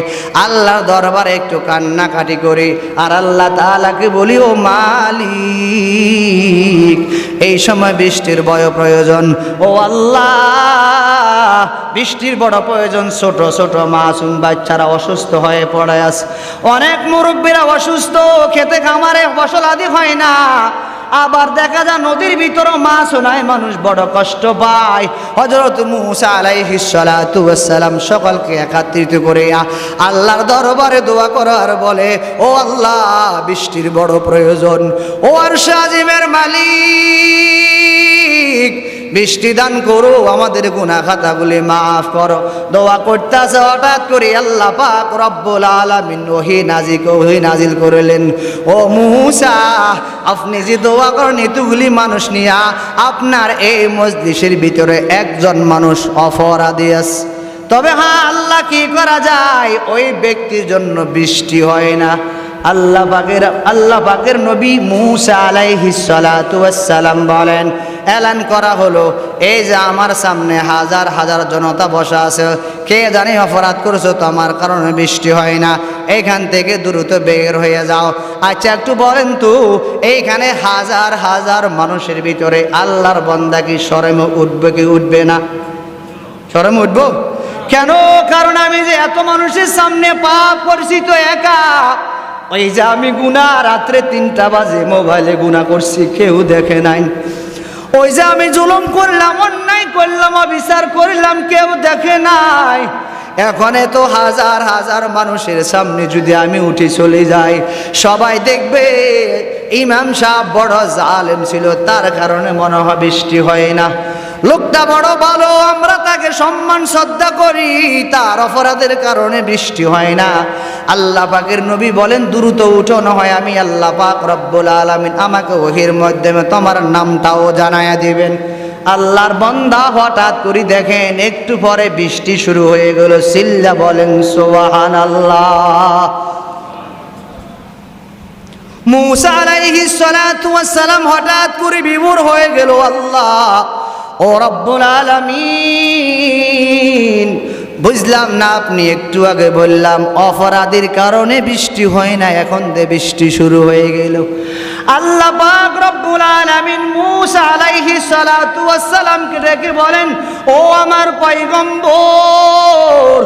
আল্লাহর দরবারে একটু কান্নাকাটি করি, আর আল্লাহ তাআলাকে বলি, ও মালিক, এই সময় বৃষ্টির বড় প্রয়োজন। ও আল্লাহ, বৃষ্টির বড় প্রয়োজন। ছোট ছোট মাসুম বাচ্চারা অসুস্থ হয়ে পড়ে আছে, অনেক মুরব্বীরা অসুস্থ, খেতে খামারে ফসল আদি হয় না। আবার দেখা যায় নদীর ভিতরে মাছ নাই, মানুষ বড় কষ্ট পায়। হযরত মূসা আলাইহিস সালাতু ওয়াস সালাম সকলকে একত্রিত করে আল্লাহর দরবারে দোয়া করার বলে, ও আল্লাহ, বৃষ্টির বড় প্রয়োজন। ও আরশ আজিমের মালিক, বৃষ্টি দান করো, আমাদের গুনাহ খাতাগুলি মাফ করো। দোয়া করতেছে, হঠাৎ করে আল্লাহ পাক রব্বুল আলামিন ওহী নাজিল করলেন, ও মূসা, আপনি যে দোয়া করেন এতগুলি মানুষ নিয়া, আপনার এই মজলিসের ভিতরে একজন মানুষ অপরাধী আছে। তবে হ্যাঁ, আল্লাহ কি করা যায়? ওই ব্যক্তির জন্য বৃষ্টি হয় না। আল্লাহ পাকের নবী মূসা আলাইহিস সালাতু ওয়াস সালাম বলেন, এলান করা হলো, এই যে আমার সামনে হাজার হাজার জনতা বসা আছে, কে জানি অপরাধ করেছো, তো আমার কারণে বৃষ্টি হয় না, এইখান থেকে দ্রুত বের হয়ে যাও। আচ্ছা একটু বলেন তো, এইখানে হাজার হাজার মানুষের ভিতরে আল্লাহর বান্দা কি শরমে উঠবে কি উঠবে না? শরমে উঠবো কেন? কারণ আমি যে এত মানুষের সামনে পাপ করছি তো একা। ওই যে আমি গুনাহ রাত্রে 3টা বাজে মোবাইলে গুনাহ করছি, কেউ দেখে নাই। ওই যে আমি জুলুম করলাম, অন্যায় করলাম, অবিচার করলাম, কেউ দেখে নাই। এখন তো হাজার হাজার মানুষের সামনে যদি আমি উঠে চলে যাই, সবাই দেখবে ইমাম সাহেব বড় জালেম ছিল, তার কারণে মনে হয় বৃষ্টি হয় না। লোকটা বড় ভালো, আমরা তাকে সম্মান শ্রদ্ধা করি, তার অপরাধের কারণে বৃষ্টি হয় না। আল্লাহ পাকের নবী বলেন, দ্রুত উঠো, না হয় আমি আল্লাহ পাক রব্বুল আলামিন আমাকে ওহীর মাধ্যমে তোমার নামটাও জানায়া দিবেন। আল্লাহর বান্দা হঠাৎ করে দেখেন একটু পরে বৃষ্টি শুরু হয়ে গেল। সিল্লা বলেন সুবহানাল্লাহ। মূসা আলাইহিস সালাতু ওয়াস সালাম হঠাৎ করে বিমূঢ় হয়ে গেল। আল্লাহ ও রব্বুল আলামিন, বুঝলাম না, আপনি একটু আগে বললাম অপরাধীর কারণে বৃষ্টি হয় না, এখন দে বৃষ্টি শুরু হয়ে গেল। আল্লাহ পাক রব্বুল আলামিন মূসা আলাইহিস সালাতু ওয়াস সালামকে ডেকে বলেন, ও আমার পয়গম্বর,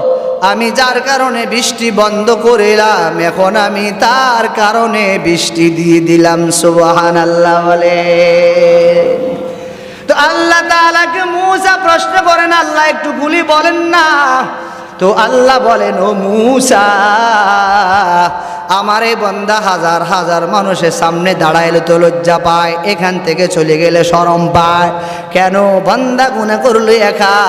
আমি যার কারণে বৃষ্টি বন্ধ করিলাম, এখন আমি তার কারণে বৃষ্টি দিয়ে দিলাম। সুবহানাল্লাহ বলে। তো আল্লাহ তাআলাকে মূসা প্রশ্ন করেন, আল্লাহ একটু গুলি বলেন না। তো আল্লাহ বলেন, ও মূসা, আমার এই বান্দা হাজার হাজার মানুষের সামনে দাঁড়াইলে তো লজ্জা পায়, এখান থেকে চলে গেলে শরম পায়। কেন? বান্দা গুনাহ করলে একা,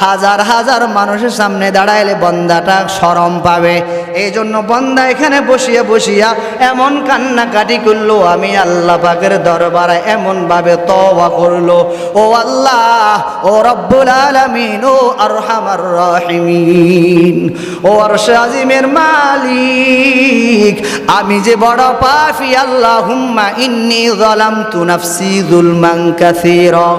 হাজার হাজার মানুষের সামনে দাঁড়াইলে বান্দাটা শরম পাবে। এই জন্য বান্দা এখানে বসিয়া বসিয়া এমন কান্নাকাটি করলো, আমি আল্লাহ পাকের দরবারে এমনভাবে তওবা করলো, ও আল্লাহ, ও রব্বুল আলামিন, ও আরহামার রাহিমিন, ও আরশ আজিমের মালিক, আমি যে বড় পাপী, আল্লাহুম্মা ইন্নী যালামতু নাফসি যুলমান কাসীরা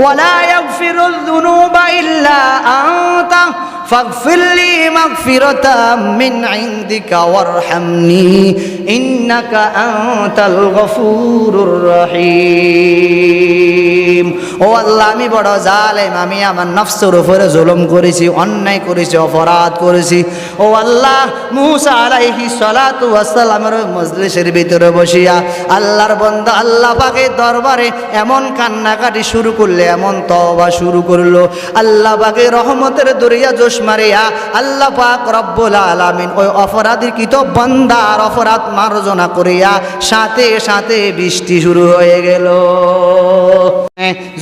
ওয়া লা ইয়াগফিরুয যুনুবা ইল্লা আনতা ফাগফিরলি মাগফিরাতাম মিন ইনদিকা ওয়ারহামনি ইন্নাকা আনতাল গফুরুর রহিম। ও আল্লাহ, আমি বড় জালেম, আমি আমার নফসের উপরে জুলুম করেছি, অন্যায় করেছি, অপরাধ করেছি। ও আল্লাহ, মূসা আলাইহিস সালাতু ওয়াস সালামের মজলিসের ভিতরে বসিয়া আল্লাহর বান্দা আল্লাহ পাকের দরবারে এমন কান্নাকাটি শুরু করলে, এমন তওবা শুরু করলো, আল্লাহ পাকের রহমতের দরিয়া জোশ মারিয়া আল্লাহ পাক রব্বুল আলামিন ওই অপরাধীকৃত বান্দার অপরাধ মার্জনা করিয়া সাথে সাথে বৃষ্টি শুরু হয়ে গেল।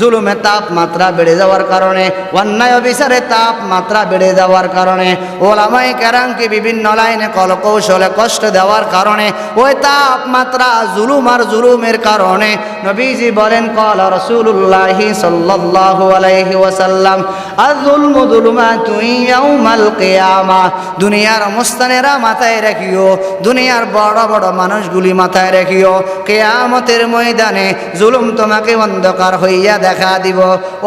জুলুমের তাপমাত্রা বেড়ে যাওয়ার কারণে, অন্যায় বিচারের তাপমাত্রা বেড়ে যাওয়ার কারণে, ওলামায়ে কেরামকে বিভিন্ন লাইনে কলকৌশলে কষ্ট দেওয়ার কারণে, ওই তাপমাত্রা জুলুম আর জুলুমের কারণে নবীজি বলেন, ক্বালা রাসূলুল্লাহি সাল্লাল্লাহু আলাইহি ওয়াসাল্লাম, আয-যুলমু যুলুমাতুন ইয়াউমাল কিয়ামা। দুনিয়ার মুস্তানেরা মাথায় রাখিও, দুনিয়ার বড় বড় মানুষগুলি মাথায় রাখিও, কিয়ামতের ময়দানে জুলুম তোমাকে অন্ধকার হইয়া দেখা দিব।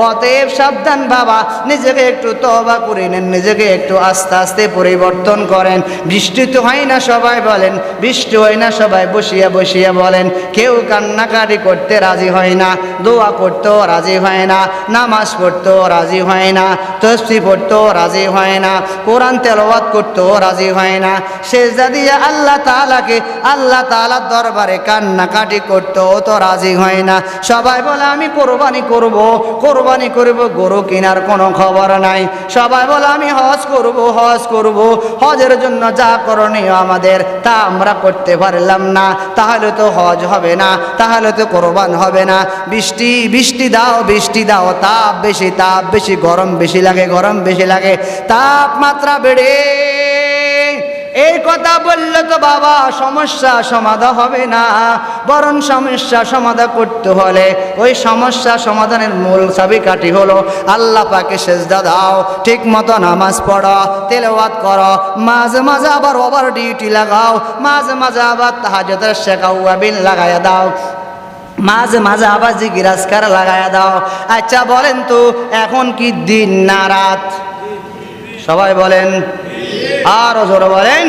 অতএব সাবধান বাবা, নিজেকে একটু তওবা করে নেন, নিজেকে একটু আস্তে আস্তে পরিবর্তন করেন। বৃষ্টি তো হয় না সবাই বলেন, বৃষ্টি হয় না সবাই বসিয়া বসিয়া বলেন, কেউ কান্নাকাটি করতে রাজি হয় না, দোয়া করতেও রাজি হয় না, নামাজ পড়তেও রাজি হয় না, তাসবিহ পড়তেও রাজি হয় না, কোরআন তেলাওয়াত করতেও রাজি হয় না, সেজদা দিয়ে আল্লাহ তাআলাকে, আল্লাহ তাআলার দরবারে কান্নাকাটি করতেও তো রাজি হয় না। সবাই বলে আমি কোরবানি করব, কোরবানি করব, গরু কেনার কোনো খবর নাই। সবাই বলে আমি হজ করব, হজ করব, হজের জন্য যা করণীয় আমাদের তা আমরা করতে পারলাম না, তাহলে তো হজ হবে না, তাহলে তো কোরবান হবে না। বৃষ্টি বৃষ্টি দাও, বৃষ্টি দাও, তাপ বেশি, তাপ বেশি, গরম বেশি লাগে, গরম বেশি লাগে, তাপমাত্রা বেড়ে। এই কথা বললে তো বাবা সমস্যা সমাধান হবে না, বরং সমস্যা সমাধান করতে হলে ওই সমস্যা সমাধানের মূল চাবিকাঠি হলো আল্লাহ পাকে সেজদা দাও, ঠিক মতো নামাজ পড়ো, তেলাওয়াত করো, মাঝে মাঝে আবার ওভার ডিউটি লাগাও, মাঝে মাঝে আবার তাহাজ্জুদের শেখাওয়াবিন লাগাইয়া দাও, মাঝে মাঝে আবার জিকির আজকার লাগাইয়া দাও। আচ্ছা বলেন তো, এখন কি দিন না রাত? সবাই বলেন, আর জোরে বলেন।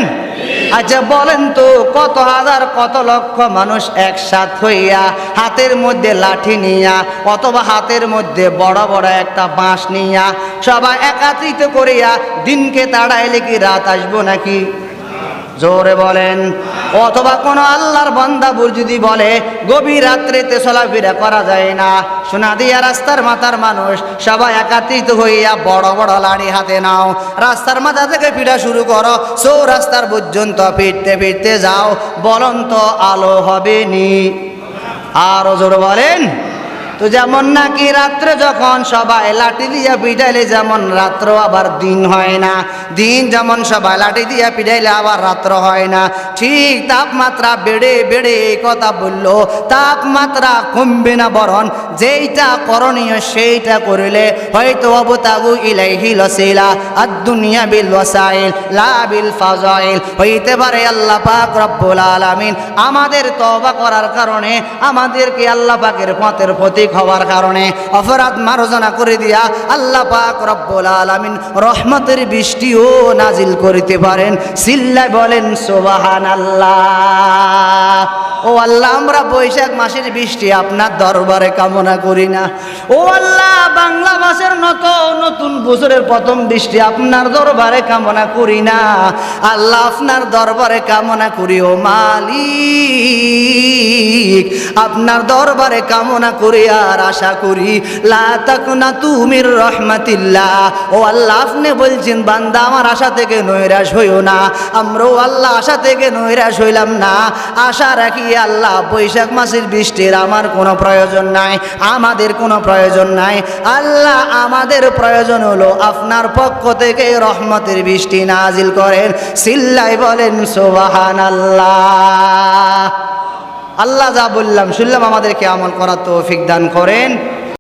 আচ্ছা বলেন তো, কত হাজার কত লক্ষ মানুষ একসাথ হইয়া হাতের মধ্যে লাঠি নিয়া অথবা হাতের মধ্যে বড় বড় একটা বাঁশ নিয়া সবাই একত্রিত করিয়া দিনকে তাড়াইলে কি রাত আসবো নাকি? জোরে বলেন। অথবা কোনো আল্লাহর বান্দা যদি বলে গভীর রাত্রিতে চলাফেরা করা যায় না, সোনাদিয়া রাস্তার মাথার মানুষ সবাই একত্রিত হইয়া বড় বড় লাঠি হাতে নাও, রাস্তার মাথা থেকে ফিরা শুরু করো, রাস্তার পর্যন্ত ফিরতে ফিরতে যাও, বলুন তো আলো হবে নি? আরো জোরে বলেন। তো যেমন নাকি রাত্রে যখন সবাই লাঠি দিয়া পিটাইলে যেমন রাত্র আবার দিন হয় না, দিন যেমন সবাই লাঠি দিয়া পিটাইলে আবার রাত্র হয় না, ঠিক তাপমাত্রা বেড়ে বেড়ে এই কথা বললো, তাপমাত্রা কমবে না, বরং যেইটা করণীয় সেইটা করিলে হয়তো অবতাগু ইলাইহিল ওয়াসিলা আদ-দুনিয়া বিল ওয়াসাইল লা বিল ফাজাইল, হইতে পারে আল্লাহ পাক রব্বুল আলামিন আমাদের তওবা করার কারণে, আমাদেরকে আল্লাহ পাকের পথের প্রতি হওয়ার কারণে অপরাধ মার্জনা করে দিয়া আল্লাহ পাক রব্বুল আলামিন রহমতের বৃষ্টিও নাজিল করিতে পারেন। সিল্লায় বলেন সুবহানাল্লাহ। ও আল্লাহ আমরা বৈশাখ মাসের বৃষ্টি আপনার দরবারে কামনা করি না। ও আল্লাহ বাংলা মাসের নতুন বছরের প্রথম বৃষ্টি আপনার দরবারে কামনা করি না। আল্লাহ আপনার দরবারে কামনা করি ও মালিক, আপনার দরবারে কামনা করি আর আশা করি লা তাকনাতু মির রাহমাতিল্লাহ। ও আল্লাহ আপনি বলছেন বান্দা আমার আশা থেকে নৈরাশ হইও না, আমরাও আল্লাহ আশা থেকে নৈরাশ হইলাম না। আশা রাখি আল্লাহ বৈশাখ মাসের বৃষ্টির আমার কোনো প্রয়োজন নাই, আমাদের কোনো প্রয়োজন নাই। আল্লাহ আমাদের প্রয়োজন হলো আপনার পক্ষ থেকে রহমতের বৃষ্টি নাজিল করেন। সিল্লাই বলেন সুবহানাল্লাহ। আল্লাহ যা বললাম শুনলাম আমাদেরকে আমল করার তৌফিক দান করেন।